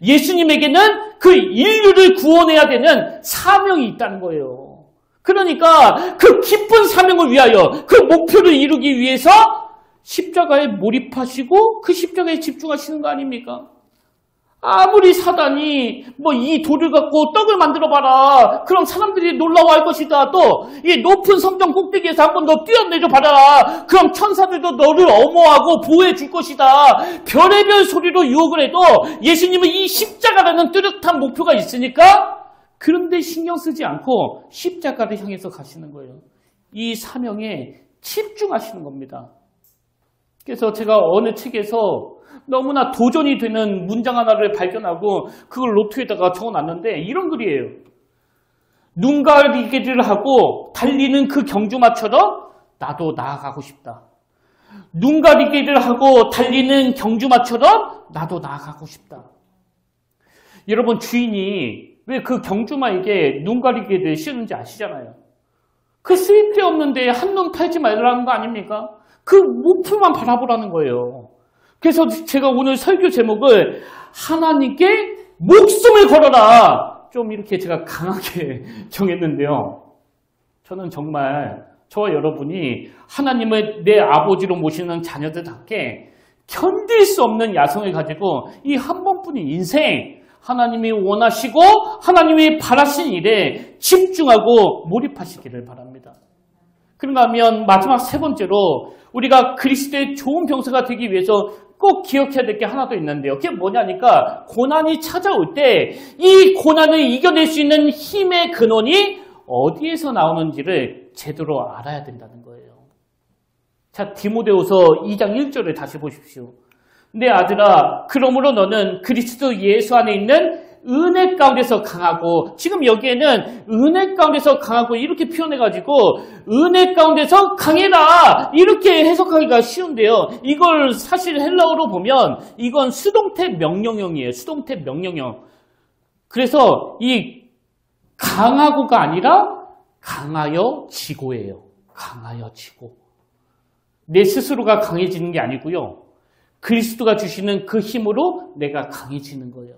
Speaker 1: 예수님에게는 그 인류를 구원해야 되는 사명이 있다는 거예요. 그러니까 그 기쁜 사명을 위하여 그 목표를 이루기 위해서 십자가에 몰입하시고 그 십자가에 집중하시는 거 아닙니까? 아무리 사단이 뭐 이 돌을 갖고 떡을 만들어 봐라. 그럼 사람들이 놀라워할 것이다. 또 이 높은 성전 꼭대기에서 한번 너 뛰어내려 봐라. 그럼 천사들도 너를 엄호하고 보호해 줄 것이다. 별의별 소리로 유혹을 해도 예수님은 이 십자가라는 뚜렷한 목표가 있으니까 그런데 신경 쓰지 않고 십자가를 향해서 가시는 거예요. 이 사명에 집중하시는 겁니다. 그래서 제가 어느 책에서 너무나 도전이 되는 문장 하나를 발견하고 그걸 노트에다가 적어놨는데 이런 글이에요. 눈 가리개를 하고 달리는 그 경주마처럼 나도 나아가고 싶다. 눈 가리개를 하고 달리는 경주마처럼 나도 나아가고 싶다. 여러분 주인이 왜 그 경주마에게 눈 가리개를 씌우는지 아시잖아요. 그 쓸데없는데 한눈 팔지 말라는 거 아닙니까? 그 목표만 바라보라는 거예요. 그래서 제가 오늘 설교 제목을 하나님께 목숨을 걸어라. 좀 이렇게 제가 강하게 정했는데요. 저는 정말 저와 여러분이 하나님을 내 아버지로 모시는 자녀들답게 견딜 수 없는 야성을 가지고 이 한 번뿐인 인생, 하나님이 원하시고 하나님이 바라신 일에 집중하고 몰입하시기를 바랍니다. 그런가 하면 마지막 세 번째로 우리가 그리스도의 좋은 병사가 되기 위해서 꼭 기억해야 될 게 하나 더 있는데요. 그게 뭐냐니까 고난이 찾아올 때 이 고난을 이겨낼 수 있는 힘의 근원이 어디에서 나오는지를 제대로 알아야 된다는 거예요. 자, 디모데후서 2장 1절을 다시 보십시오. 내 아들아, 그러므로 너는 그리스도 예수 안에 있는 은혜 가운데서 강하고, 지금 여기에는 은혜 가운데서 강하고 이렇게 표현해가지고 은혜 가운데서 강해라 이렇게 해석하기가 쉬운데요. 이걸 사실 헬라어로 보면 이건 수동태 명령형이에요. 수동태 명령형. 그래서 이 강하고가 아니라 강하여 지고예요. 강하여 지고. 내 스스로가 강해지는 게 아니고요. 그리스도가 주시는 그 힘으로 내가 강해지는 거예요.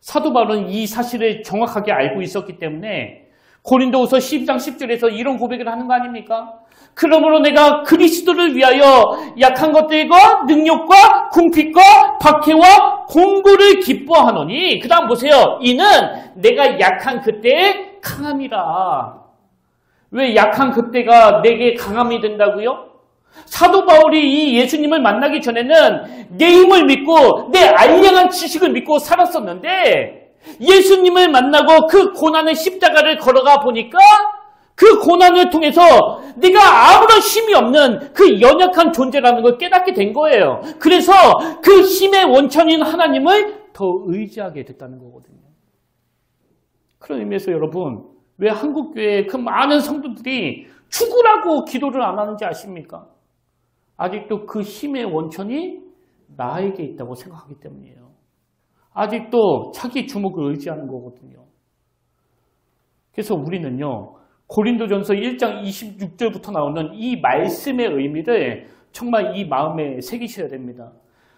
Speaker 1: 사도 바울은 이 사실을 정확하게 알고 있었기 때문에 고린도후서 12장 10절에서 이런 고백을 하는 거 아닙니까? 그러므로 내가 그리스도를 위하여 약한 것들과 능력과 궁핍과 박해와 공고를 기뻐하노니, 그 다음 보세요. 이는 내가 약한 그때의 강함이라. 왜 약한 그때가 내게 강함이 된다고요? 사도 바울이 이 예수님을 만나기 전에는 내 힘을 믿고 내 알량한 지식을 믿고 살았었는데, 예수님을 만나고 그 고난의 십자가를 걸어가 보니까 그 고난을 통해서 내가 아무런 힘이 없는 그 연약한 존재라는 걸 깨닫게 된 거예요. 그래서 그 힘의 원천인 하나님을 더 의지하게 됐다는 거거든요. 그런 의미에서 여러분, 왜 한국교회의 그 많은 성도들이 죽으라고 기도를 안 하는지 아십니까? 아직도 그 힘의 원천이 나에게 있다고 생각하기 때문이에요. 아직도 자기 주먹을 의지하는 거거든요. 그래서 우리는요, 고린도전서 1장 26절부터 나오는 이 말씀의 의미를 정말 이 마음에 새기셔야 됩니다.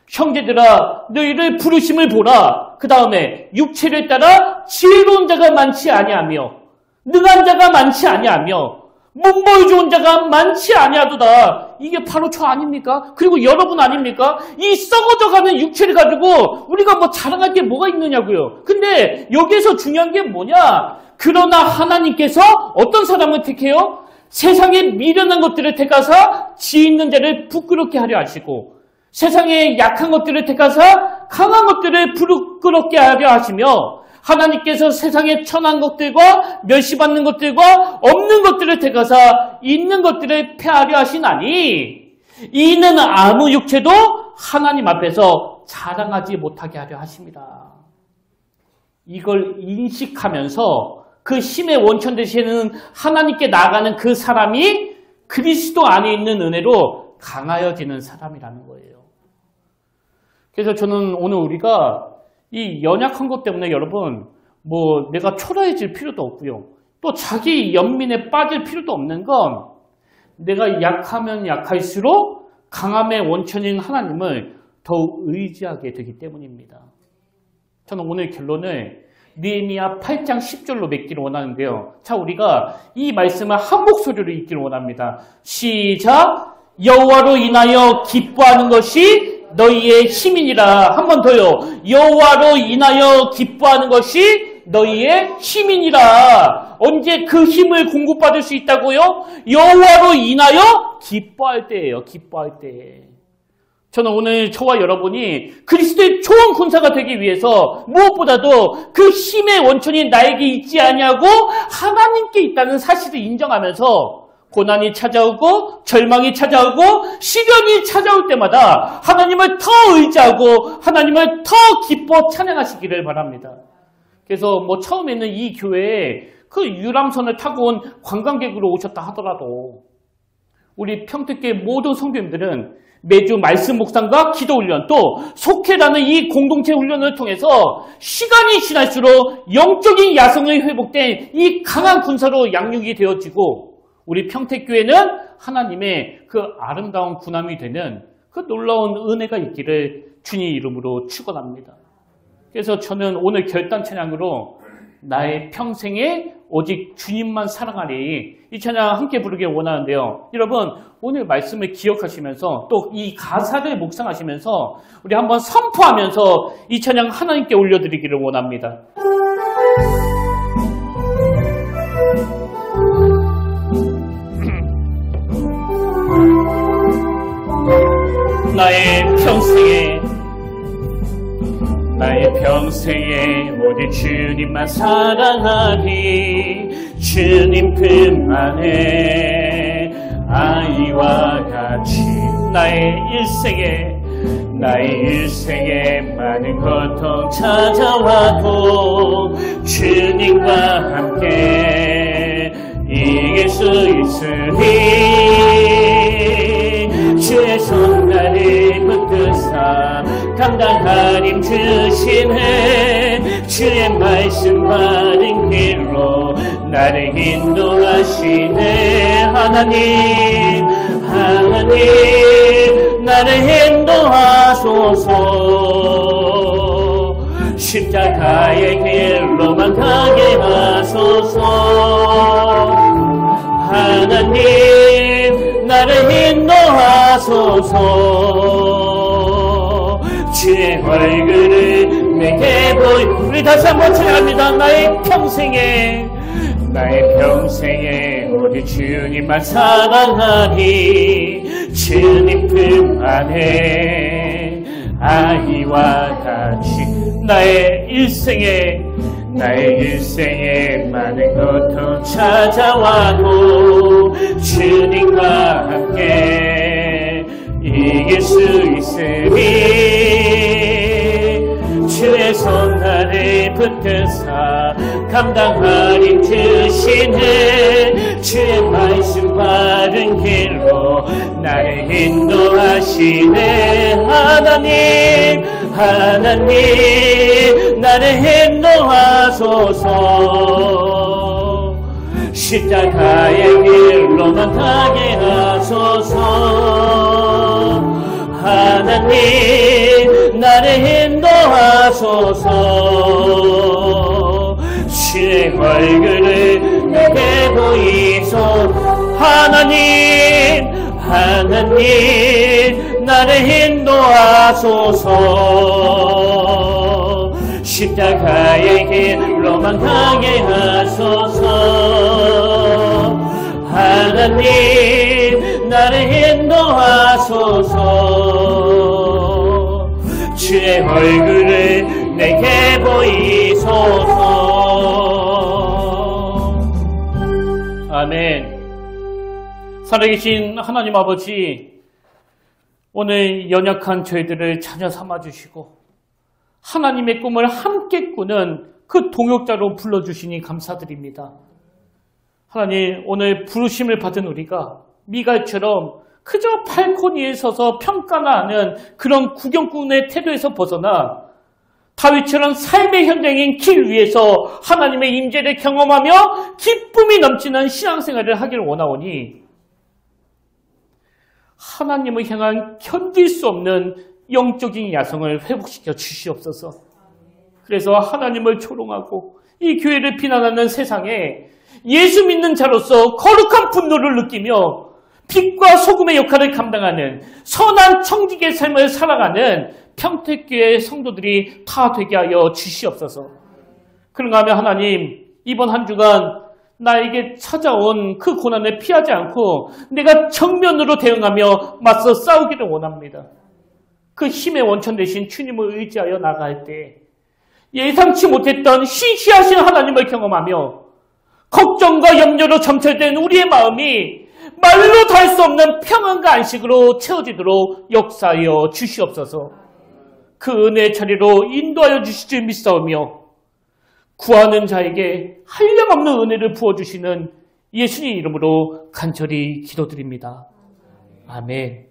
Speaker 1: 형제들아, 너희를 부르심을 보라. 그 다음에 육체를 따라 지혜로운 자가 많지 아니하며 능한 자가 많지 아니하며 문벌 좋은 자가 많지 아니하도다. 이게 바로 저 아닙니까? 그리고 여러분 아닙니까? 이 썩어져가는 육체를 가지고 우리가 뭐 자랑할 게 뭐가 있느냐고요. 근데 여기에서 중요한 게 뭐냐? 그러나 하나님께서 어떤 사람을 택해요? 세상에 미련한 것들을 택하사 지혜 있는 자를 부끄럽게 하려 하시고 세상의 약한 것들을 택하사 강한 것들을 부끄럽게 하려 하시며 하나님께서 세상의 천한 것들과 멸시받는 것들과 없는 것들을 택하사 있는 것들을 폐하려 하시나니 이는 아무 육체도 하나님 앞에서 자랑하지 못하게 하려 하십니다. 이걸 인식하면서 그 힘의 원천 되시는 하나님께 나아가는 그 사람이 그리스도 안에 있는 은혜로 강하여지는 사람이라는 거예요. 그래서 저는 오늘 우리가 이 연약한 것 때문에 여러분 내가 초라해질 필요도 없고요. 또 자기 연민에 빠질 필요도 없는 건 내가 약하면 약할수록 강함의 원천인 하나님을 더욱 의지하게 되기 때문입니다. 저는 오늘 결론을 느헤미야 8장 10절로 맺기를 원하는데요. 자, 우리가 이 말씀을 한 목소리로 읽기를 원합니다. 시작! 여호와로 인하여 기뻐하는 것이 너희의 힘이니라. 한 번 더요. 여호와로 인하여 기뻐하는 것이 너희의 힘이니라. 언제 그 힘을 공급받을 수 있다고요? 여호와로 인하여 기뻐할 때예요. 기뻐할 때. 저는 오늘 저와 여러분이 그리스도의 좋은 군사가 되기 위해서 무엇보다도 그 힘의 원천이 나에게 있지 않냐고 하나님께 있다는 사실을 인정하면서 고난이 찾아오고 절망이 찾아오고 시련이 찾아올 때마다 하나님을 더 의지하고 하나님을 더 기뻐 찬양하시기를 바랍니다. 그래서 처음에는 이 교회에 그 유람선을 타고 온 관광객으로 오셨다 하더라도 우리 평택교회 모든 성도님들은 매주 말씀 묵상과 기도 훈련 또 속회라는 이 공동체 훈련을 통해서 시간이 지날수록 영적인 야성이 회복된 이 강한 군사로 양육이 되어지고 우리 평택교회는 하나님의 그 아름다운 군함이 되는 그 놀라운 은혜가 있기를 주님 이름으로 축원합니다. 그래서 저는 오늘 결단 찬양으로 나의 평생에 오직 주님만 사랑하리 이 찬양 함께 부르길 원하는데요. 여러분 오늘 말씀을 기억하시면서 또 이 가사를 묵상하시면서 우리 한번 선포하면서 이 찬양 하나님께 올려드리기를 원합니다. 나의 평생에 오직 주님만 사랑하리 주님 뿐만에 아이와 같이 나의 일생에 많은 고통 찾아와도 주님과 함께 이길 수 있으리 주의 손 나를 붙드사 감당하림 주시네 주의 말씀 바른 길로 나를 인도하시네 하나님 나를 인도하소서 십자가의 길로만 가게 하소서 하나님 나를 인도하소서 주의 얼굴을 내게 보여 우리 다시 한번 찬양합니다. 나의 평생에 우리 주님만 사랑하니 주님 품 안에 아이와 같이 나의 일생에 많은 고통 찾아와도 주님과 함께 이길 수 있으리 주의 손 나를 붙드사 감당하림 주시네 주의 말씀 바른 길로 나를 인도하시네 하나님 나를 인도하소서 십자가의 길로만 가게 하소서 하나님 나를 인도하소서 주의 얼굴을 내게 보이소 하나님 나를 인도하소서 십자가의 길로만 가게 하소서 하나님 나를 인도하소서 주의 얼굴을 내게 보이소서. 아멘. 살아계신 하나님 아버지, 오늘 연약한 저희들을 자녀 삼아주시고 하나님의 꿈을 함께 꾸는 그 동역자로 불러주시니 감사드립니다. 하나님, 오늘 부르심을 받은 우리가 미갈처럼 그저 발코니에 서서 평가나 하는 그런 구경꾼의 태도에서 벗어나 다윗처럼 삶의 현장인 길 위에서 하나님의 임재를 경험하며 기쁨이 넘치는 신앙생활을 하기를 원하오니 하나님을 향한 견딜 수 없는 영적인 야성을 회복시켜 주시옵소서. 그래서 하나님을 조롱하고 이 교회를 비난하는 세상에 예수 믿는 자로서 거룩한 분노를 느끼며 빛과 소금의 역할을 감당하는 선한 청지기의 삶을 살아가는 평택교회 성도들이 다 되게 하여 주시옵소서. 그런가 하면 하나님, 이번 한 주간 나에게 찾아온 그 고난을 피하지 않고 내가 정면으로 대응하며 맞서 싸우기를 원합니다. 그 힘의 원천 되신 주님을 의지하여 나갈 때 예상치 못했던 시시하신 하나님을 경험하며 걱정과 염려로 점철된 우리의 마음이 말로 다 할 수 없는 평안과 안식으로 채워지도록 역사하여 주시옵소서. 그 은혜의 자리로 인도하여 주실 줄 믿사오며 구하는 자에게 한량없는 은혜를 부어주시는 예수님 이름으로 간절히 기도드립니다. 아멘.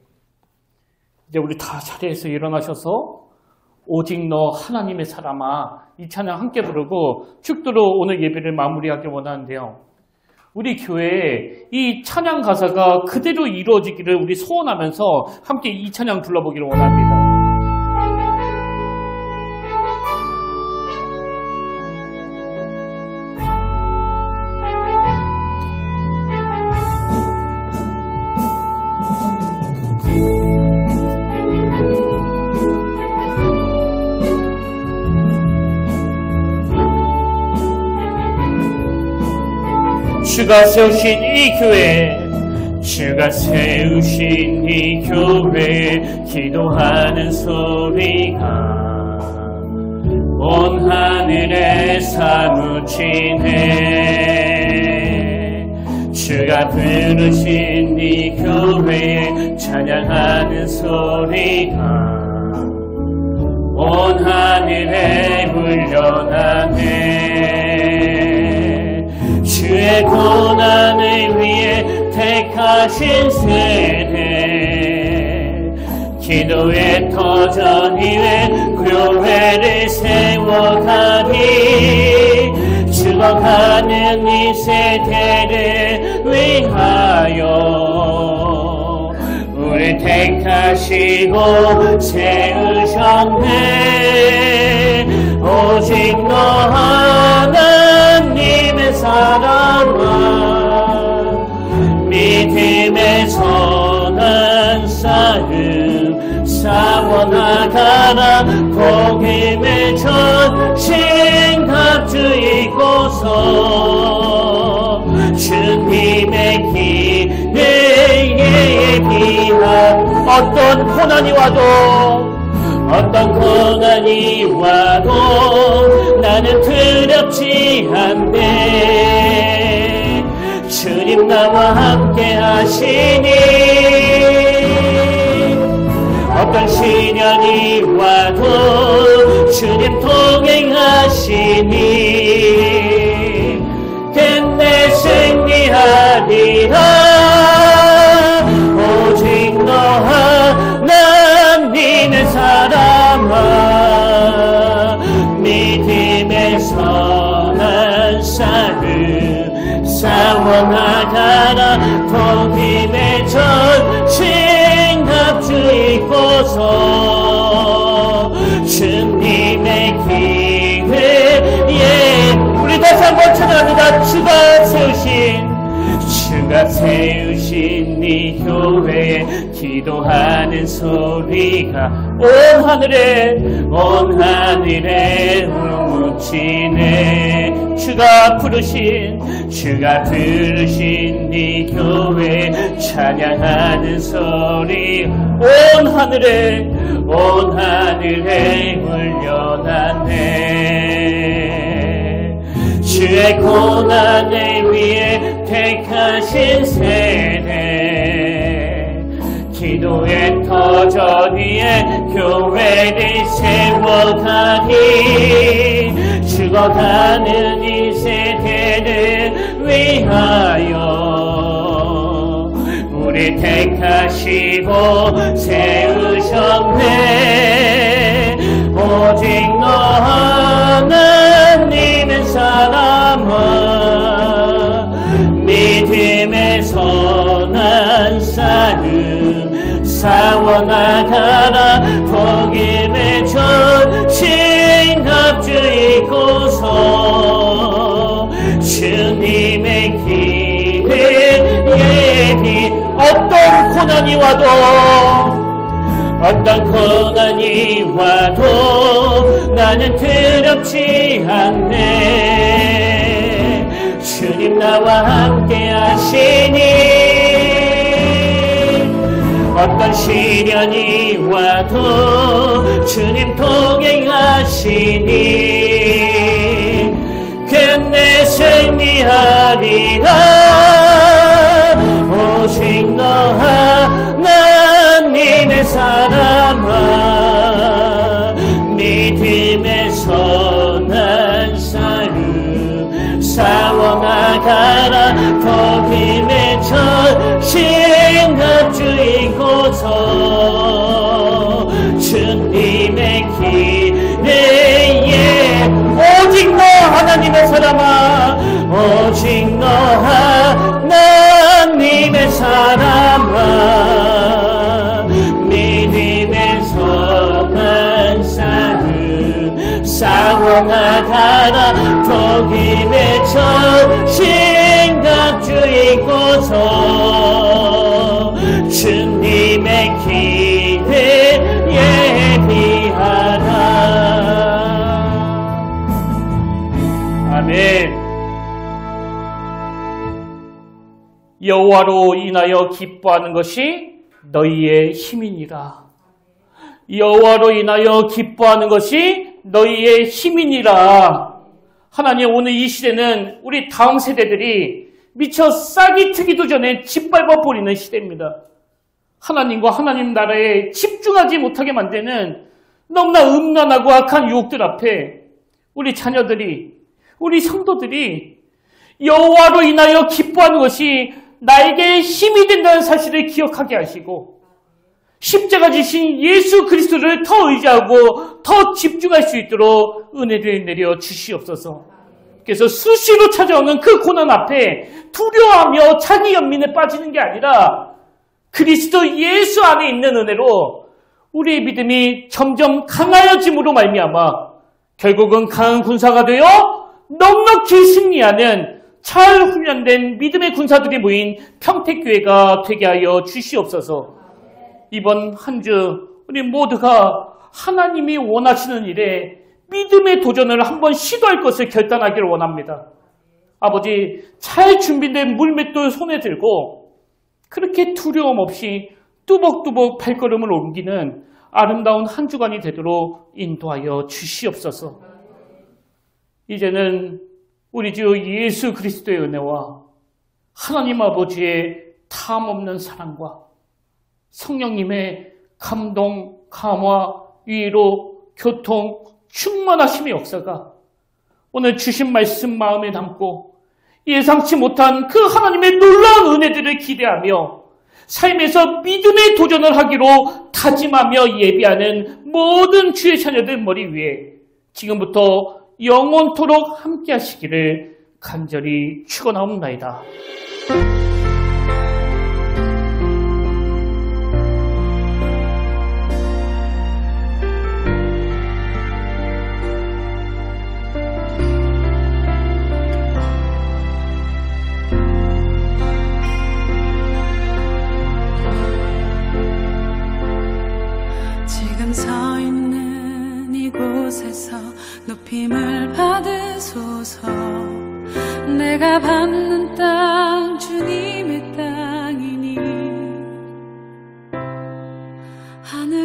Speaker 1: 이제 우리 다 자리에서 일어나셔서 오직 너 하나님의 사람아, 이 찬양 함께 부르고 축도로 오늘 예배를 마무리하길 원하는데요. 우리 교회에 이 찬양 가사가 그대로 이루어지기를 우리 소원하면서 함께 이 찬양 불러보기를 원합니다. 주가 세우신 이 교회, 주가 세우신 이 교회, 기도하는 소리가 온 하늘에 사무치네. 주가 부르신 이 교회, 찬양하는 소리가 온 하늘에 울려나네. 주의 고난을 위해 택하신 세대, 기도의 터전 위에 교회를 세워가니 죽어가는 이 세대를 위하여 우리 택하시고 세우셨네. 오직 너 하나님의 사랑과 믿음의 선한 싸움 싸워나가라. 복음의 전신 앞두이고서 주님의 기회에 비한 어떤 고난이 와도 나는 두렵지 않네. 주님 나와 함께 하시니 어떤 시련이 와도 주님 동행하시니 끝내 승리하리라. 오직 너 하나님의 사랑아 믿음의 선한 싸움 싸워나가라. 복음의 전신 앞두이고서 주님의 기회에 우리 다시 한번 찬양합니다. 주가 세우신 이 교회에 기도하는 소리가 온 하늘에 울부짖네. 주가 부르신 이 교회 찬양하는 소리 온 하늘에 온 하늘에 울려나네. 주의 고난을 위해 택하신 세대, 기도의 터전 위에 교회를 세워가니 죽어가는 이 세대를 위하여 우리 택하시고 세우셨네. 오직 너 하나님의 사람아, 믿음의 선한 싸움 싸워나가라. 복음의 전신 앞주이고서 주님의 길을 예비. 어떤 고난이 와도, 어떤 고난이 와도 나는 두렵지 않네. 주님 나와 함께 하시니, 어떤 시련이 와도 주님 동행하시니 끝내 승리하리라. 오직 너 하나님의 사람아, 믿음의 선한 싸움 싸워나가라. 복음의 전신 앞주이고서 주님의 길에 오직 너 하나님의 사람아, 오직 너 하나님의 사람아, 믿음의 선한 싸움 싸워나가라. 복음의 전신 앞주이고서 주님의 길을 예비하라. 아멘. 여호와로 인하여 기뻐하는 것이 너희의 힘이니라. 여호와로 인하여 기뻐하는 것이 너희의 힘이니라. 하나님, 오늘 이 시대는 우리 다음 세대들이 미처 싹이 트기도 전에 짓밟아 버리는 시대입니다. 하나님과 하나님 나라에 집중하지 못하게 만드는 너무나 음란하고 악한 유혹들 앞에 우리 자녀들이, 우리 성도들이 여호와로 인하여 기뻐하는 것이 나에게 힘이 된다는 사실을 기억하게 하시고, 십자가 지신 예수 그리스도를 더 의지하고 더 집중할 수 있도록 은혜를 내려 주시옵소서. 그래서 수시로 찾아오는 그 고난 앞에 두려워하며 자기 연민에 빠지는 게 아니라 그리스도 예수 안에 있는 은혜로 우리의 믿음이 점점 강하여짐으로 말미암아 결국은 강한 군사가 되어 넉넉히 승리하는 잘 훈련된 믿음의 군사들이 모인 평택교회가 되게 하여 주시옵소서. 이번 한 주 우리 모두가 하나님이 원하시는 일에 믿음의 도전을 한번 시도할 것을 결단하기를 원합니다. 아버지, 잘 준비된 물맷돌 손에 들고 그렇게 두려움 없이 뚜벅뚜벅 발걸음을 옮기는 아름다운 한 주간이 되도록 인도하여 주시옵소서. 이제는 우리 주 예수 그리스도의 은혜와 하나님 아버지의 탐없는 사랑과 성령님의 감동, 감화, 위로, 교통, 충만하심의 역사가 오늘 주신 말씀 마음에 담고 예상치 못한 그 하나님의 놀라운 은혜들을 기대하며 삶에서 믿음의 도전을 하기로 다짐하며 예비하는 모든 주의 자녀들 머리 위에 지금부터 영원토록 함께 하시기를 간절히 축원하옵나이다.
Speaker 2: 지금 서 있는 이곳에서 높임을 받으소서. 내가 밟는 땅 주님의 땅이니 하늘